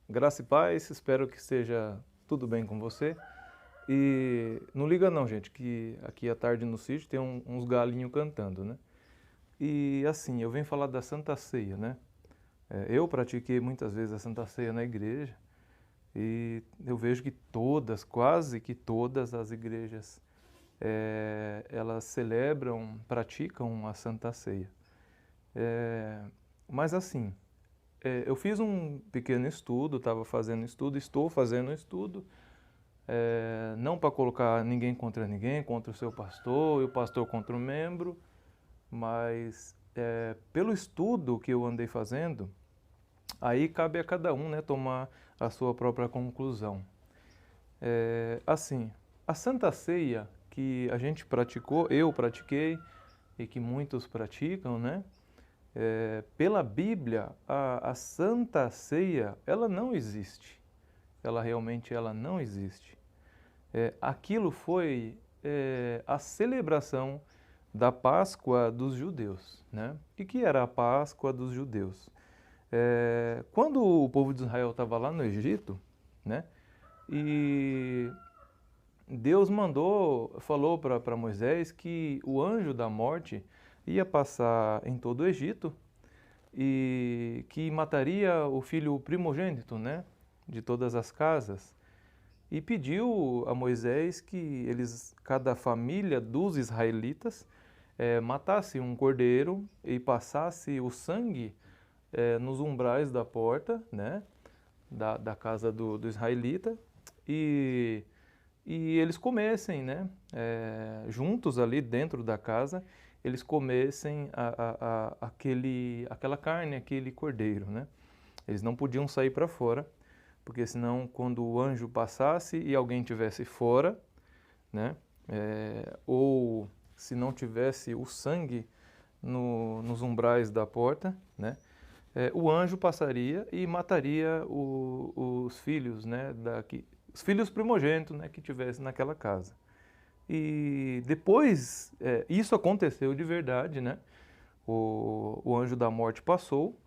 Graça e paz, espero que esteja tudo bem com você. E não liga não, gente, que aqui à tarde no sítio tem uns galinhos cantando, né? E assim, eu venho falar da Santa Ceia, né? Eu pratiquei muitas vezes a Santa Ceia na igreja e eu vejo que todas, quase que todas as igrejas, elas celebram, praticam a Santa Ceia. Mas assim, eu fiz um pequeno estudo, estava fazendo estudo, estou fazendo estudo, não para colocar ninguém, contra o seu pastor e o pastor contra o membro, mas pelo estudo que eu andei fazendo, aí cabe a cada um, né, tomar a sua própria conclusão. Assim, a Santa Ceia que a gente praticou, eu pratiquei e que muitos praticam, né? Pela Bíblia, a Santa Ceia, ela não existe. Ela não existe. Aquilo foi a celebração da Páscoa dos judeus, né? O que era a Páscoa dos judeus? Quando o povo de Israel estava lá no Egito, né? E Deus falou para Moisés que o anjo da morte ia passar em todo o Egito e que mataria o filho primogênito, né, de todas as casas. E pediu a Moisés que cada família dos israelitas, matasse um cordeiro e passasse o sangue nos umbrais da porta, né, da casa do israelita, e, e eles comessem, né, juntos ali dentro da casa, eles comessem aquela carne, aquele cordeiro, né? Eles não podiam sair para fora, porque senão quando o anjo passasse e alguém tivesse fora, né, ou se não tivesse o sangue nos umbrais da porta, né, o anjo passaria e mataria os filhos, né, os filhos primogênitos, né, que tivesse naquela casa. E depois, isso aconteceu de verdade, né? O anjo da morte passou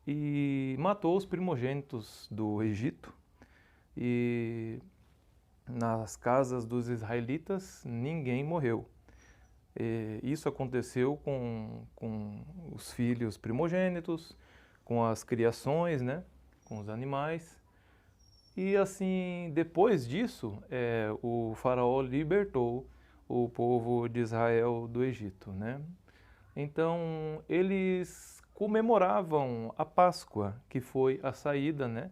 e matou os primogênitos do Egito. E nas casas dos israelitas ninguém morreu. Isso aconteceu com os filhos primogênitos, com as criações, né? Com os animais. E assim, depois disso, o faraó libertou o povo de Israel do Egito, né? Então, eles comemoravam a Páscoa, que foi a saída, né,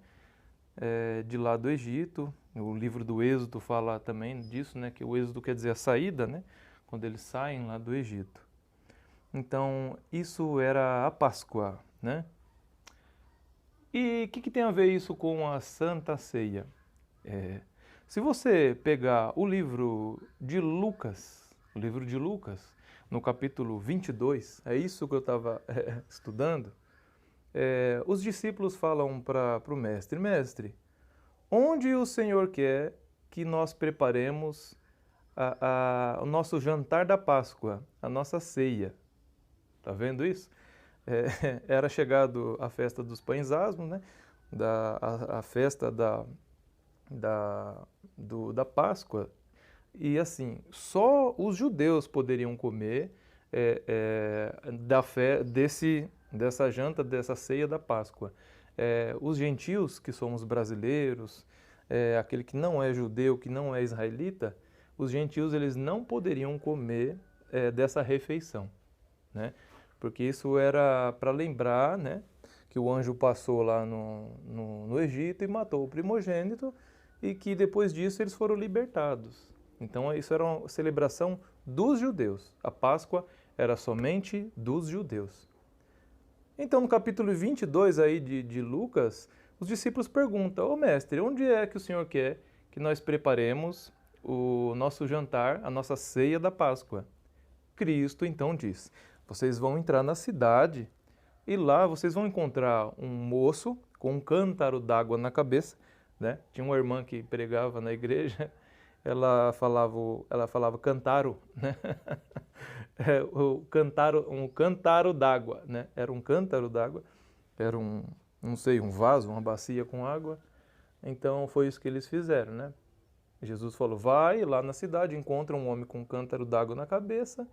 de lá do Egito. O livro do Êxodo fala também disso, né, que o Êxodo quer dizer a saída, né, quando eles saem lá do Egito. Então, isso era a Páscoa, né? E o que tem a ver isso com a Santa Ceia? Se você pegar o livro de Lucas, no capítulo 22, é isso que eu estava estudando, os discípulos falam para o mestre, mestre, onde o Senhor quer que nós preparemos o nosso jantar da Páscoa, a nossa ceia? Tá vendo isso? Era chegado a festa dos pães asmos, né? A festa da Páscoa. E assim, só os judeus poderiam comer dessa janta, dessa ceia da Páscoa. Os gentios, que somos brasileiros, aquele que não é judeu, que não é israelita, os gentios eles não poderiam comer dessa refeição, né? Porque isso era para lembrar, né, que o anjo passou lá no Egito e matou o primogênito e que depois disso eles foram libertados. Então isso era uma celebração dos judeus. A Páscoa era somente dos judeus. Então no capítulo 22 aí de Lucas, os discípulos perguntam, ô mestre, onde é que o Senhor quer que nós preparemos o nosso jantar, a nossa ceia da Páscoa? Cristo então diz, vocês vão entrar na cidade e lá vocês vão encontrar um moço com um cântaro d'água na cabeça, né? Tinha uma irmã que pregava na igreja, ela falava cantaro, né? Um cântaro d'água, né? Era um cântaro d'água, era não sei, um vaso, uma bacia com água. Então foi isso que eles fizeram, né? Jesus falou, vai lá na cidade, encontra um homem com um cântaro d'água na cabeça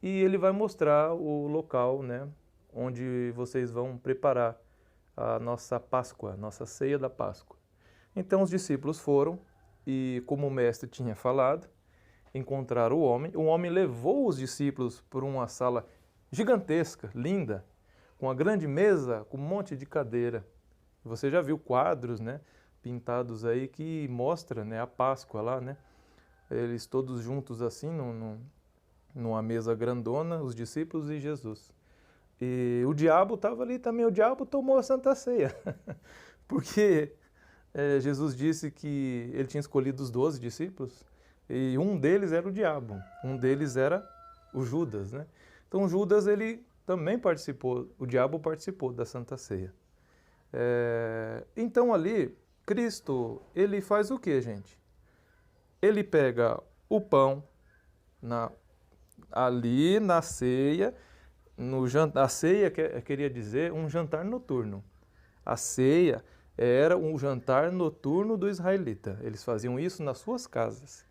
e ele vai mostrar o local, né, onde vocês vão preparar a nossa Páscoa, a nossa ceia da Páscoa. Então os discípulos foram e, como o mestre tinha falado, encontraram o homem levou os discípulos por uma sala gigantesca, linda, com uma grande mesa, com um monte de cadeira. Você já viu quadros, né, pintados aí que mostra, né, a Páscoa lá, né? Eles todos juntos assim, numa mesa grandona, os discípulos e Jesus. E o diabo estava ali também, o diabo tomou a Santa Ceia, porque Jesus disse que ele tinha escolhido os 12 discípulos e um deles era o diabo, um deles era o Judas, né? Então Judas, ele também participou, o diabo participou da Santa Ceia. Então ali, Cristo, ele faz o que, gente? Ele pega o pão ali na ceia, a ceia queria dizer um jantar noturno. A ceia era um jantar noturno do israelita. Eles faziam isso nas suas casas.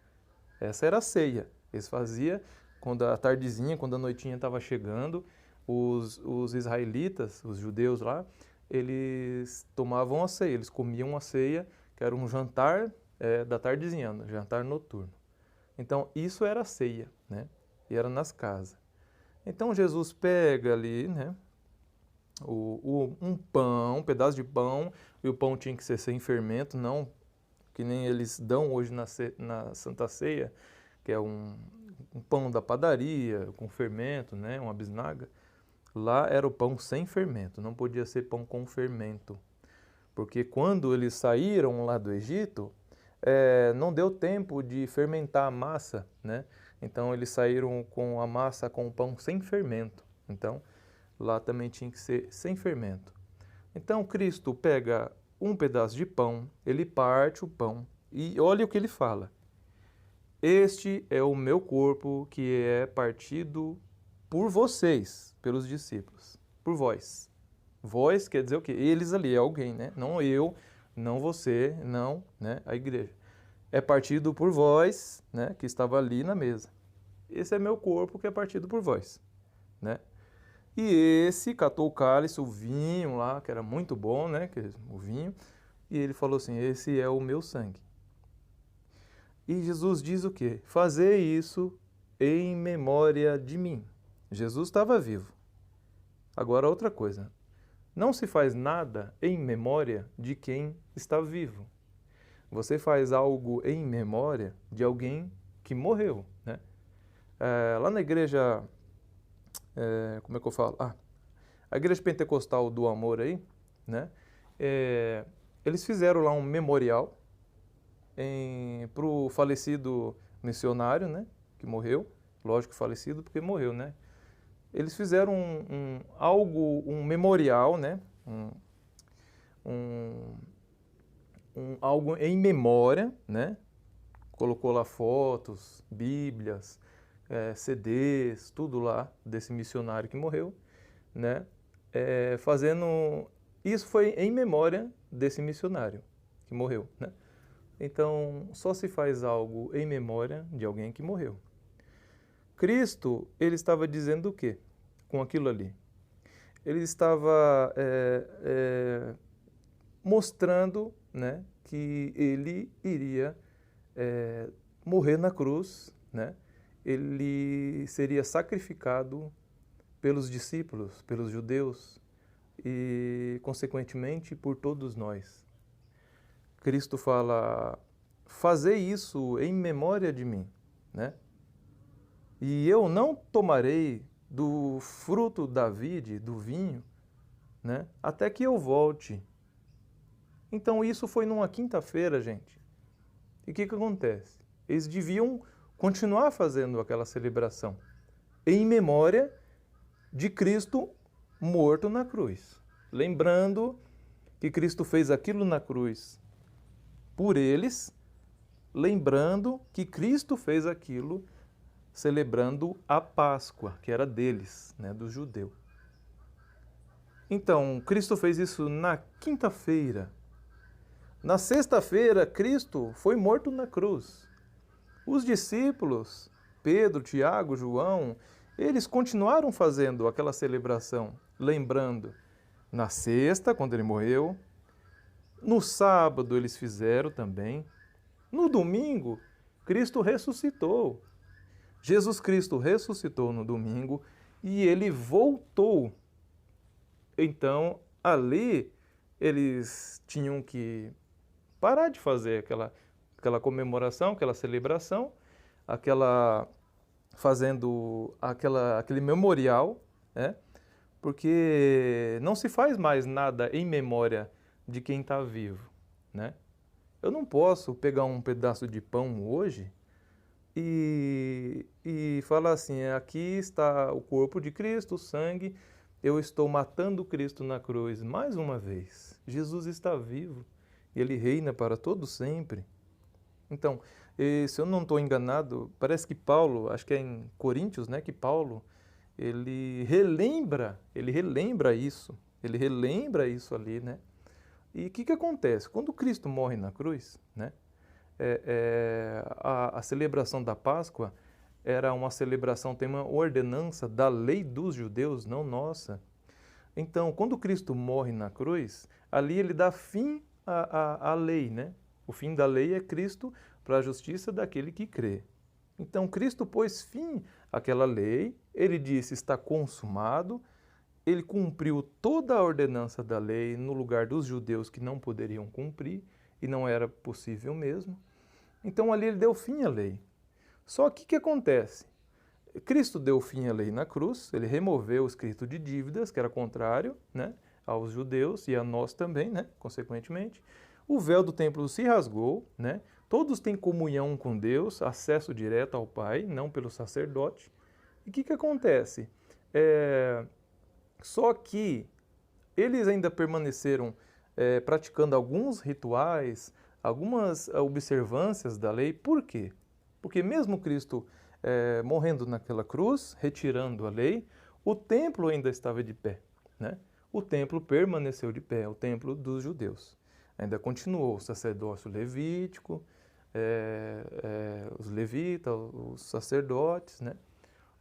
Essa era a ceia. Eles faziam quando a tardezinha, quando a noitinha estava chegando, os israelitas, os judeus lá, eles tomavam a ceia, eles comiam a ceia, que era um jantar da tardezinha, um jantar noturno. Então, isso era a ceia, né? E era nas casas. Então, Jesus pega ali, né, um pão, um pedaço de pão, e o pão tinha que ser sem fermento, não que nem eles dão hoje na Santa Ceia, que é um pão da padaria, com fermento, né, uma bisnaga. Lá era o pão sem fermento, não podia ser pão com fermento. Porque quando eles saíram lá do Egito, não deu tempo de fermentar a massa, né? Então eles saíram com a massa com o pão sem fermento. Então lá também tinha que ser sem fermento. Então Cristo pega um pedaço de pão, ele parte o pão e olha o que ele fala. Este é o meu corpo que é partido por vocês, pelos discípulos, por vós. Vós quer dizer o quê? Eles ali, é alguém, né? Não eu, não você, não, né? A igreja. É partido por vós, né? Que estava ali na mesa. Esse é meu corpo que é partido por vós, né? E esse catou o cálice, o vinho lá, que era muito bom, né? O vinho. E ele falou assim, esse é o meu sangue. E Jesus diz o quê? Fazer isso em memória de mim. Jesus estava vivo. Agora outra coisa. Não se faz nada em memória de quem está vivo. Você faz algo em memória de alguém que morreu, né? Lá na igreja, como é que eu falo? A igreja pentecostal do amor aí, né? Eles fizeram lá um memorial para o falecido missionário, né? Que morreu, lógico alecido porque morreu, né? Eles fizeram um memorial, né? Algo em memória, né? Colocou lá fotos, bíblias, CDs, tudo lá desse missionário que morreu, né? Isso foi em memória desse missionário que morreu, né? Então, só se faz algo em memória de alguém que morreu. Cristo, ele estava dizendo o quê com aquilo ali? Ele estava mostrando, né, que ele iria morrer na cruz, né? Ele seria sacrificado pelos discípulos, pelos judeus e, consequentemente, por todos nós. Cristo fala, fazei isso em memória de mim, né? E eu não tomarei do fruto da vide, do vinho, né? Até que eu volte. Então isso foi numa quinta-feira, gente. E o que acontece? Eles deviam continuar fazendo aquela celebração em memória de Cristo morto na cruz. Lembrando que Cristo fez aquilo na cruz por eles, lembrando que Cristo fez aquilo celebrando a Páscoa, que era deles, né, do judeu. Então, Cristo fez isso na quinta-feira. Na sexta-feira, Cristo foi morto na cruz. Os discípulos, Pedro, Tiago, João, eles continuaram fazendo aquela celebração, lembrando na sexta, quando ele morreu, no sábado eles fizeram também, no domingo, Cristo ressuscitou. Jesus Cristo ressuscitou no domingo e ele voltou. Então, ali, eles tinham que parar de fazer aquela comemoração, aquela celebração, fazendo aquele memorial, né? Porque não se faz mais nada em memória de quem está vivo, né? Eu não posso pegar um pedaço de pão hoje e falar assim, aqui está o corpo de Cristo, o sangue, eu estou matando Cristo na cruz mais uma vez. Jesus está vivo e ele reina para todo sempre. Então, se eu não estou enganado, parece que Paulo, acho que é em Coríntios, né, que Paulo, ele relembra isso ali, né? E o que acontece? Quando Cristo morre na cruz, né, a celebração da Páscoa era uma celebração, tem uma ordenança da lei dos judeus, não nossa. Então, quando Cristo morre na cruz, ali ele dá fim à lei, né? O fim da lei é Cristo para a justiça daquele que crê. Então, Cristo pôs fim àquela lei, ele disse, está consumado, ele cumpriu toda a ordenança da lei no lugar dos judeus que não poderiam cumprir, e não era possível mesmo. Então, ali ele deu fim à lei. Só que o que acontece? Cristo deu fim à lei na cruz, ele removeu o escrito de dívidas, que era contrário, né, aos judeus e a nós também, né, consequentemente. O véu do templo se rasgou, né, todos têm comunhão com Deus, acesso direto ao Pai, não pelo sacerdote. E o que acontece? Só que eles ainda permaneceram praticando alguns rituais, algumas observâncias da lei. Por quê? Porque mesmo Cristo morrendo naquela cruz, retirando a lei, o templo ainda estava de pé, né? O templo permaneceu de pé, o templo dos judeus. Ainda continuou o sacerdócio levítico, os levitas, os sacerdotes, né?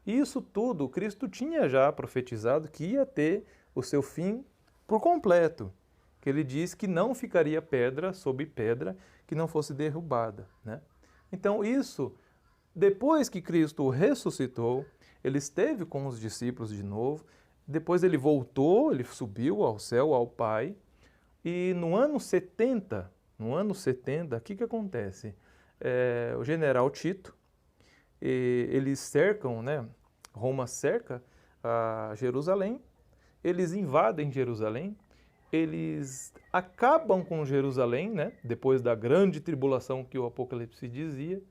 Isso tudo Cristo tinha já profetizado que ia ter o seu fim por completo, que ele diz que não ficaria pedra sobre pedra que não fosse derrubada, né? Então isso, depois que Cristo ressuscitou, ele esteve com os discípulos de novo, depois ele voltou, ele subiu ao céu, ao Pai, e no ano 70, o que acontece? O general Tito, eles cercam, né? Roma cerca a Jerusalém, eles invadem Jerusalém, eles acabam com Jerusalém, né? Depois da grande tribulação que o Apocalipse dizia,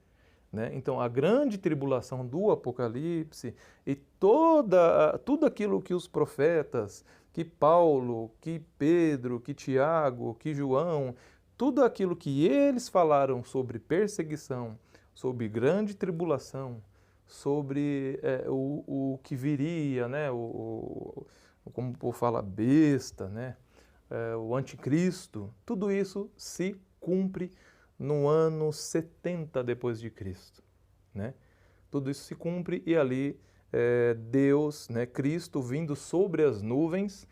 né? Então, a grande tribulação do Apocalipse e tudo aquilo que os profetas, que Paulo, que Pedro, que Tiago, que João, tudo aquilo que eles falaram sobre perseguição, sobre grande tribulação, sobre o que viria, né? Como o povo fala, besta, né? O anticristo, tudo isso se cumpre no ano 70 depois de Cristo, né? Tudo isso se cumpre e ali Deus, né, Cristo vindo sobre as nuvens,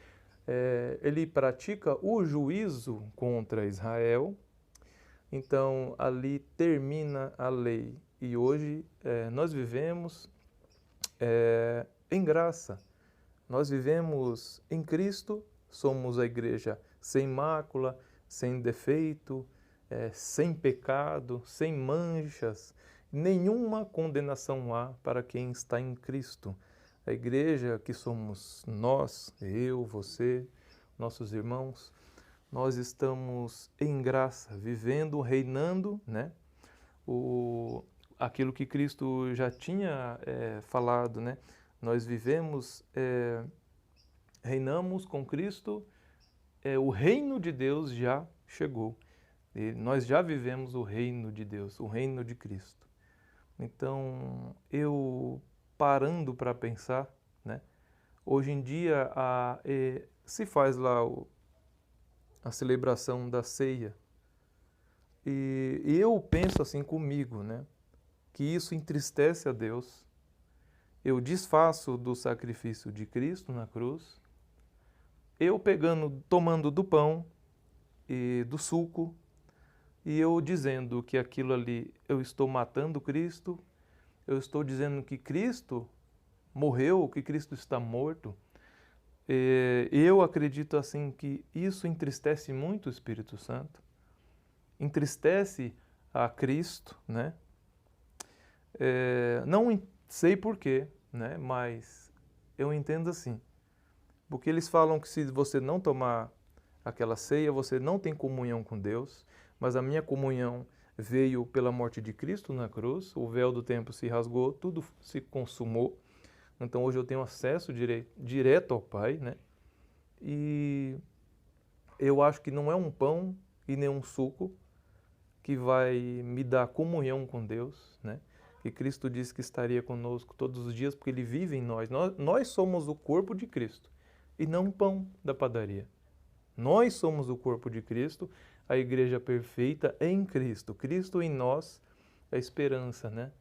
ele pratica o juízo contra Israel. Então ali termina a lei e hoje nós vivemos em graça. Nós vivemos em Cristo, somos a igreja sem mácula, sem defeito, sem pecado, sem manchas, nenhuma condenação há para quem está em Cristo. A igreja que somos nós, eu, você, nossos irmãos, nós estamos em graça, vivendo, reinando, né? Aquilo que Cristo já tinha falado, né? Nós vivemos, reinamos com Cristo, o reino de Deus já chegou. E nós já vivemos o reino de Deus, o reino de Cristo. Então, eu parando para pensar, né? Hoje em dia se faz lá a celebração da ceia. E eu penso assim comigo, né? Que isso entristece a Deus. Eu desfaço do sacrifício de Cristo na cruz. Eu tomando do pão e do suco, e eu dizendo que aquilo ali, eu estou matando Cristo, eu estou dizendo que Cristo morreu, que Cristo está morto. Eu acredito assim que isso entristece muito o Espírito Santo, entristece a Cristo, né? Não sei porquê, né? Mas eu entendo assim, porque eles falam que se você não tomar aquela ceia, você não tem comunhão com Deus, mas a minha comunhão veio pela morte de Cristo na cruz, o véu do templo se rasgou, tudo se consumou, então hoje eu tenho acesso direto ao Pai, né? E eu acho que não é um pão e nem um suco que vai me dar comunhão com Deus, né? Que Cristo disse que estaria conosco todos os dias porque Ele vive em nós. Nós somos o corpo de Cristo e não o pão da padaria. Nós somos o corpo de Cristo, a igreja perfeita em Cristo. Cristo em nós, a esperança, né?